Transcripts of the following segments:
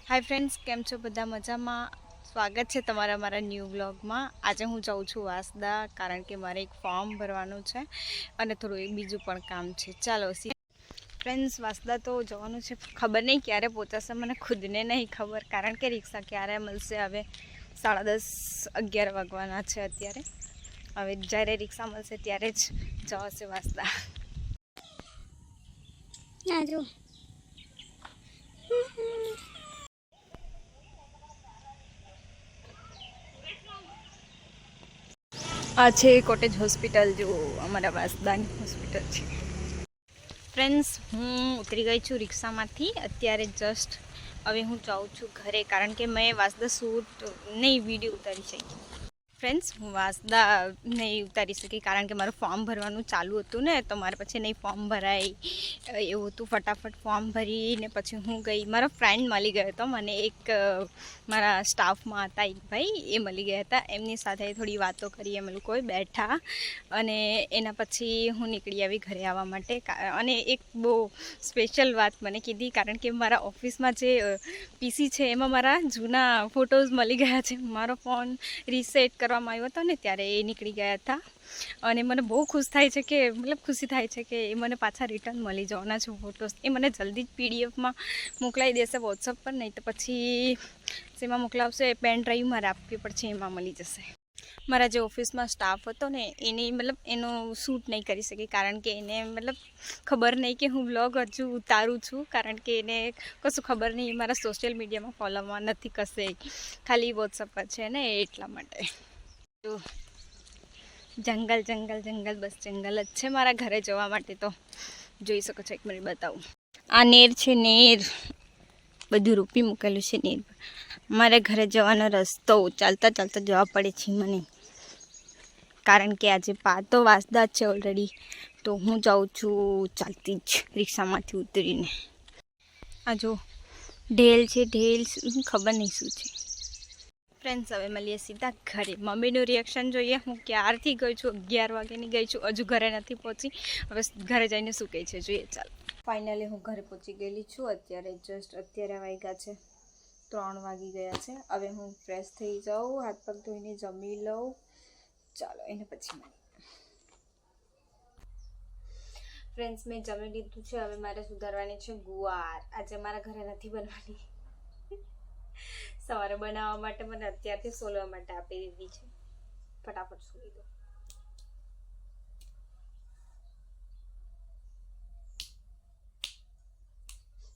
Hi friends, કેમ છો બધા? મજામાં? સ્વાગત છે તમારા મારા ન્યૂ વ્લોગમાં. આજે હું જાઉં છું વાસદા, કારણ કે મારે એક ફોર્મ ભરવાનું છે અને થોડું એક બીજું પણ કામ છે. ચાલો ફ્રેન્ડ્સ, વાસદા તો જવાનું છે. ખબર નહીં ક્યારે પહોંચાશે, મને ખુદને નહીં ખબર, કારણ કે રિક્ષા ક્યારે મળશે. હવે 10:30-11 વાગવાના છે અત્યારે. હવે જ્યારે રિક્ષા મળશે ત્યારે જ જવાશે વાસદા. આ છે કોટેજ હોસ્પિટલ, જો અમારા વાસદાની હોસ્પિટલ છે. ફ્રેન્ડ્સ, હું ઉતરી ગઈ છું રિક્ષામાંથી અત્યારે જસ્ટ. હવે હું જાઉં છું ઘરે, કારણ કે મેં વાસદા શૂટ નહીં વિડીયો ઉતારી શકી. ફ્રેન્ડ્સ, હું વાસદા નહીં ઉતારી શકી કારણ કે મારું ફોર્મ ભરવાનું ચાલુ હતું ને, તો મારે પછી નહીં ફોર્મ ભરાય એવું હતું. ફટાફટ ફોર્મ ભરીને પછી હું ગઈ. મારો ફ્રેન્ડ મળી ગયો હતો મને, એક મારા સ્ટાફમાં હતા એક ભાઈ, એ મળી ગયા હતા. એમની સાથે થોડી વાતો કરી, અમે લોકોએ બેઠા અને એના પછી હું નીકળી આવી ઘરે આવવા માટે. અને એક બહુ સ્પેશિયલ વાત મને કીધી, કારણ કે મારા ઓફિસમાં જે પીસી છે એમાં મારા જૂના ફોટોઝ મળી ગયા છે. મારો ફોન રીસેટ કરવામાં આવ્યો હતો ને, ત્યારે એ નીકળી ગયા હતા અને મને બહુ ખુશી થાય છે કે એ મને પાછા રિટર્ન મળી જવાના છે ફોટોસ. એ મને જલ્દી જ પીડીએફમાં મોકલાવી દેશે વોટ્સઅપ પર, નહીં તો પછી શેમાં મોકલાવશે, પેન ડ્રાઈવ મારે આપવી પડશે, એમાં મળી જશે. મારા જે ઓફિસમાં સ્ટાફ હતો ને, એનો શૂટ નહીં કરી શકી, કારણ કે એને ખબર નહીં કે હું બ્લોગ હજુ ઉતારું છું, કારણ કે એને કશું ખબર નહીં. મારા સોશિયલ મીડિયામાં ફોલોમાં નથી કશે, ખાલી વોટ્સઅપ પર છે ને, એટલા માટે. તો જંગલ જંગલ જંગલ, બસ જંગલ જ છે મારા ઘરે જવા માટે. તો જોઈ શકો છો, એક મિનિટ બતાવું. આ નેર છે, નેર બધું રોપી મૂકેલું છે નેર. મારે ઘરે જવાનો રસ્તો ચાલતા ચાલતા જવા પડે છે મને, કારણ કે આજે તો વાસદા જ છે ઓલરેડી. તો હું જાઉં છું ચાલતી જ રિક્ષામાંથી ઉતરીને. આ જો ઢેલ છે, ઢેલ ખબર નહીં શું છે. ફ્રેન્ડ્સ, હવે મળીએ સીધા ઘરે. મમ્મીનું રિએક્શન જોઈએ. હું ક્યારથી ગઈ છું, 11 વાગ્યાની ગઈ છું, હજુ ઘરે નથી પહોંચી. હવે ઘરે જઈને શું કહે છે જોઈએ. ચાલો, ફાઇનલી હું ઘરે પહોંચી ગયેલી છું. અત્યારે વાગ્યા છે 3 વાગી ગયા છે. હવે હું ફ્રેશ થઈ જાઉં, હાથ પગ ધોઈને જમી લઉં. ચાલો, એને પછી ફ્રેન્ડ્સ, મેં જમી લીધું છે. હવે મારે સુધારવાની છે ગુવાર. આજે મારા ઘરે નથી બનવાની, સવારે બનાવવા માટે મને અત્યારથી સોલવા માટે આપી દીધી છે. ફટાફટ સોલી દો.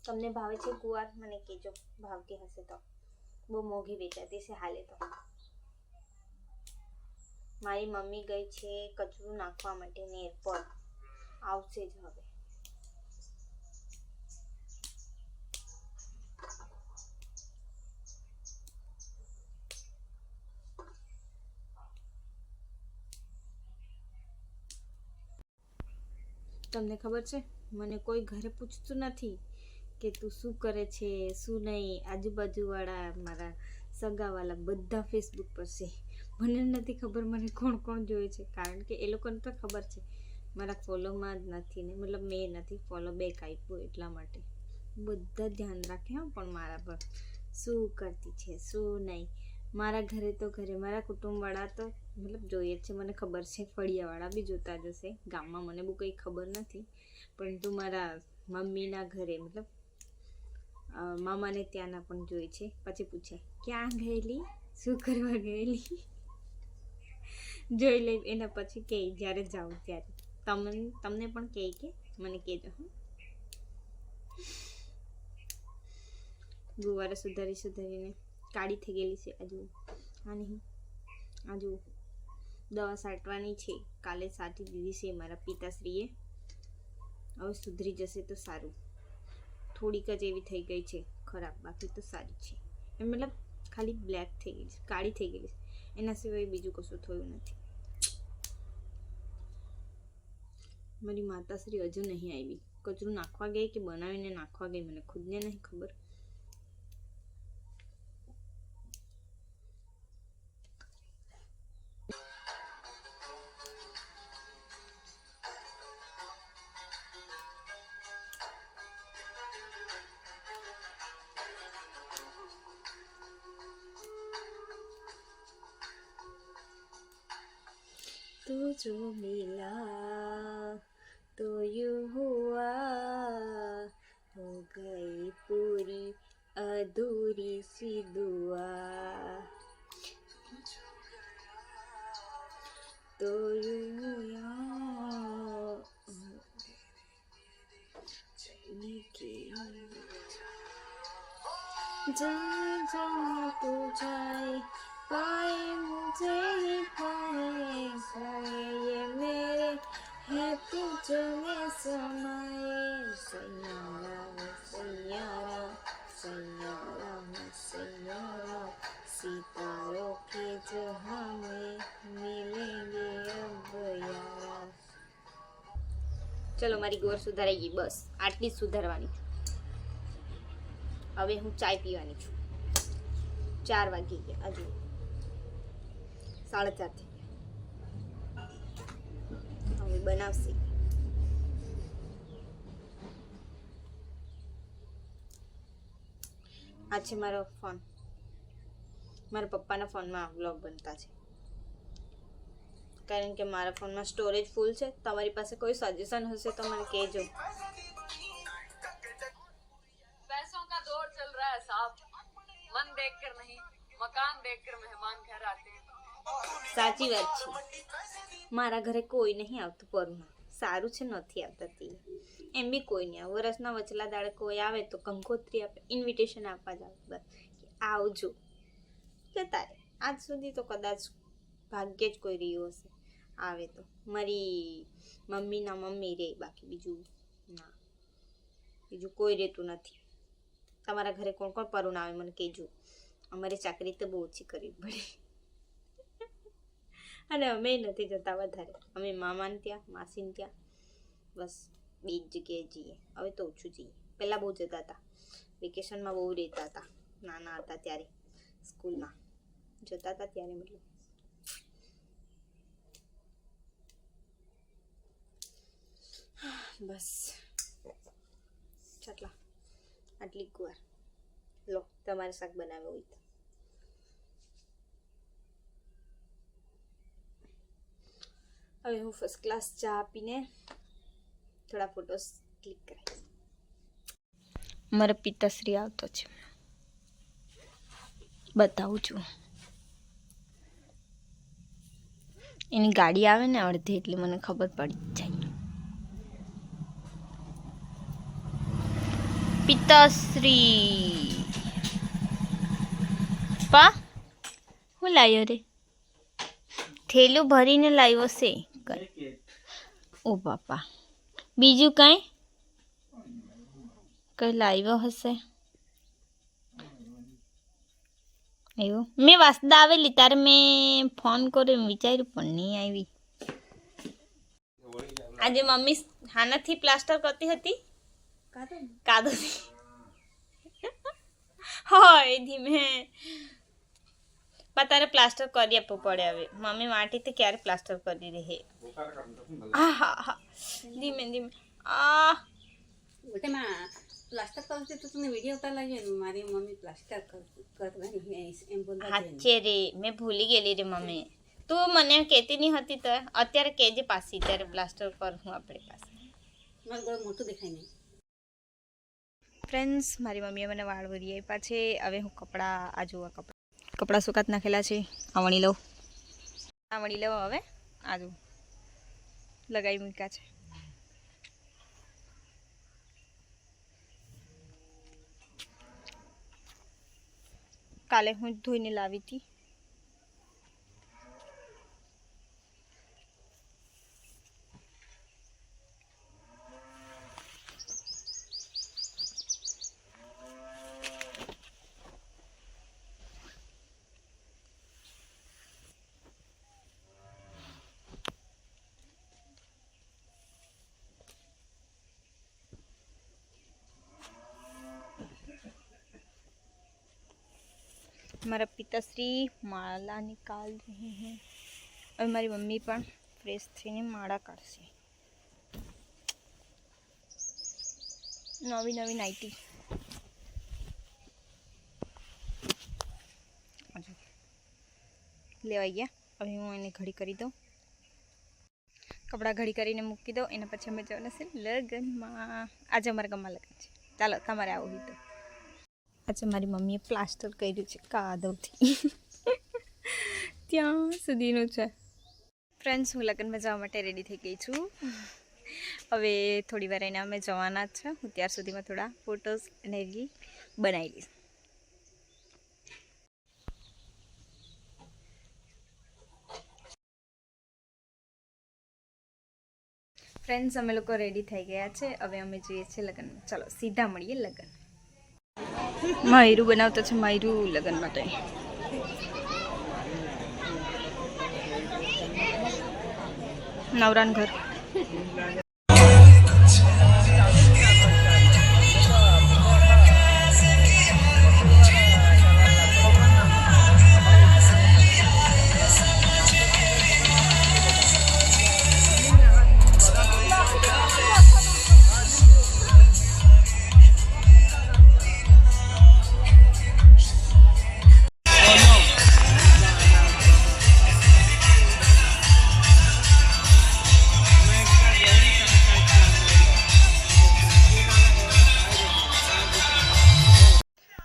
તમને ભાવે છે ગુવાર? મને કહેજો, ભાવતી હશે તો. બહુ મોંઘી વેચાતી છે હાલે તો. મારી મમ્મી ગઈ છે કચરું નાખવા માટે નેર પર, આવશે જ હવે. તમને ખબર છે, મને કોઈ ઘરે પૂછતું નથી કે તું શું કરે છે, શું નહીં. આજુબાજુવાળા, મારા સગાવાળા બધા ફેસબુક પર છે. મને નથી ખબર મને કોણ કોણ જોવે છે, કારણ કે એ લોકોને તો ખબર છે મારા ફોલોમાં જ નથી ને, મેં નથી ફોલો બેક આપ્યું, એટલા માટે બધા ધ્યાન રાખે. પણ મારા પર શું કરતી છે, શું નહીં. મારા ઘરે મારા કુટુંબવાળા તો જોઈએ જ છે. મને ખબર છે ફળિયાવાળા બી જોતા જ હશે. ગામમાં મને બહુ કંઈ ખબર નથી, પરંતુ મારા મમ્મીના ઘરે મામાને ત્યાંના પણ જોઈ છે. પછી પૂછે ક્યાં ગયેલી, શું કરવા ગયેલી, જોઈ લઈ. એના પછી કહે જ્યારે જાઉં ત્યારે. તમને પણ કહે કે મને કહેજો. ગુવારે સુધારીને કાળી થઈ ગયેલી છે. આજુ દવા છાંટવાની છે, કાલે છાંટી દીધી છે મારા પિતાશ્રીએ. હવે સુધરી જશે તો સારું. થોડીક જ એવી થઈ ગઈ છે ખરાબ, બાકી તો સારી છે. ખાલી બ્લેક થઈ ગઈ છે, કાળી થઈ ગઈ છે, એના સિવાય બીજું કશું થયું નથી. મારી માતાશ્રી હજુ નહીં આવી. કચરું નાખવા ગઈ કે બનાવીને નાખવા ગઈ, મને ખુદને નહીં ખબર. तू जो मिला तो यूं हुआ हो गई पूरी अधूरी सी दुआ तो यूं हुआ जाए जाए तू जाए पाए मुझे ही पाए पाए ये मेरे है तुझ में समाए सैयारा सैयारा सैयारा सैयारा सितारों के जहां में मिलेंगे अब यारा. ચલો મારી ગોર સુધારાઈ ગઈ. બસ આટલી જ સુધારવાની છું. હવે હું ચાય પીવાની છું. 4 વાગી ગયા, હજુ 4:30 થઈ ગયા. હવે બનાવશે. આ છે મારો ફોન. મારા પપ્પાના ફોનમાં વ્લોગ બનતા છે, કારણ કે મારા ફોનમાં સ્ટોરેજ ફૂલ છે. તમારી પાસે કોઈ સજેશન હશે તો મને કહેજો. पैसों का दौर चल रहा है साहब, मन देखकर नहीं मकान देखकर मेहमान घर आते हैं. સાચી વાત છે. મારા ઘરે કોઈ નહીં આવતું પરુણા. સારું છે નથી આવતા તે. એમ બી કોઈ નહીં આવે. વરસના વચલા દાડે કોઈ આવે તો કંકોત્રી આપે, ઇન્વિટેશન આપવા જ આવે, બસ કે આવજો, જતા રહે. આજ સુધી તો કદાચ ભાગ્યે જ કોઈ રહ્યું હશે આવે તો. મારી મમ્મીના મમ્મી રે, બાકી બીજું ના, બીજું કોઈ રહેતું નથી. તમારા ઘરે કોણ કોણ પરુણા આવે મને કહેજો. અમારે ચાકરી તો બહુ ઓછી કરવી પડે અને અમે નથી જતા વધારે. અમે મામાને ત્યાં, માસીને ત્યાં, બસ 2 જ જગ્યાએ જઈએ. હવે તો ઓછું જઈએ. પહેલાં બહુ જતા હતા. વેકેશનમાં બહુ રહેતા હતા. નાના હતા ત્યારે સ્કૂલમાં જતા હતા ત્યારે. મતલબ બસ ચાટલા આટલી વાર લો. તમારે શાક બનાવ્યું હોય તો હવે હું ફર્સ્ટ ક્લાસ ચા આપીને થોડા ફોટોસ ક્લિક કરાવીશ. મારા પિતાશ્રી આવતો છે, બતાવું છું. એની ગાડી આવે ને અડધી, એટલે મને ખબર પડી જાય. પિતાશ્રી પા હું લાવ્યો રે? થેલું ભરીને લાવ્યો છે. ઓ બાપા, બીજું કઈ કઈ લાવ્યો હશે એવું. મેં વાસદા આવેલી તારે મેં ફોન કર્યો, વિચાર્યું પણ નહીં આવી. આજે મમ્મી હાનાથી પ્લાસ્ટર કરતી હતી, કાદોથી. હોય ધીમે તારે પ્લાસ્ટર કરી આપવું પડે. હવે મમ્મી માટીથી ક્યારે પ્લાસ્ટર કરી રહે. હા હા હા, ધીમે ધીમે. આ प्लास्टर करते तो तूने वीडियो उतार लागे मारी मम्मी प्लास्टर करવાની એમ બોલવા હાચે રે, મેં ભૂલી ગયેલી રે મમ્મી. તું મને કહેતી નહીં હતી તો અત્યારે કહેજે પાછી, ત્યારે પ્લાસ્ટર કરું આપણે પાસે. મારું ઘર મોટું દેખાય નહીં. ફ્રેન્ડ્સ, મારી મમ્મીએ મને વાળ વળી આપ્યા છે. હવે હું કપડાં, આ જોવા કપડાં સુકાત નાખેલા છે. આ વણી લઉં, આ વણી લઉં. હવે આ જો લગાવી મૂક્યા છે. કાલે હું ધોઈને લાવી હતી. हमारा पिताश्री माला निकाल रहे हैं और हमारी मम्मी पण फ्रेश थઈને માળા કાઢશે. નવી નવી નાઈટી લેવાઈ ગયા. હવે હું એને ઘડી કરી દઉં. કપડાં ઘડી કરીને મૂકી દો, એના પછી અમે જવાના છે લગ્નમાં. આજે અમારા ગામમાં લગ્ન છે. ચાલો તમારે આવું હોય તો. આજે મારી મમ્મીએ પ્લાસ્ટર કર્યું છે કાદવથી. ત્યાં સુધીનું છે. ફ્રેન્ડ્સ, હું લગ્નમાં જવા માટે રેડી થઈ ગઈ છું. હવે થોડી વાર એને અમે જવાના જ છે. હું ત્યાર સુધીમાં થોડા ફોટોઝ અને રીલ બનાવી લઈશ. ફ્રેન્ડ્સ, અમે લોકો રેડી થઈ ગયા છે. હવે અમે જઈએ છીએ લગ્નમાં. ચાલો સીધા મળીએ લગ્ન. માયરું બનાવતો છે, માયરું લગ્ન માટે. નવરાન ઘર.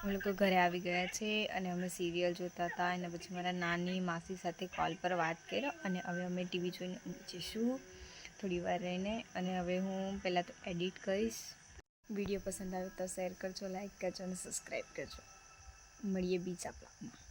અમે લોકો ઘરે આવી ગયા છે અને અમે સિરિયલ જોતા હતા. અને પછી મારા નાની માસી સાથે કોલ પર વાત કર્યો અને હવે અમે ટીવી જોઈને ઊંઘી જઈશું થોડી વાર રહીને. અને હવે હું પહેલાં તો એડિટ કરીશ. વિડીયો પસંદ આવે તો શેર કરજો, લાઈક કરજો અને સબસ્ક્રાઈબ કરજો. મળીએ બીજા બ્લોગમાં.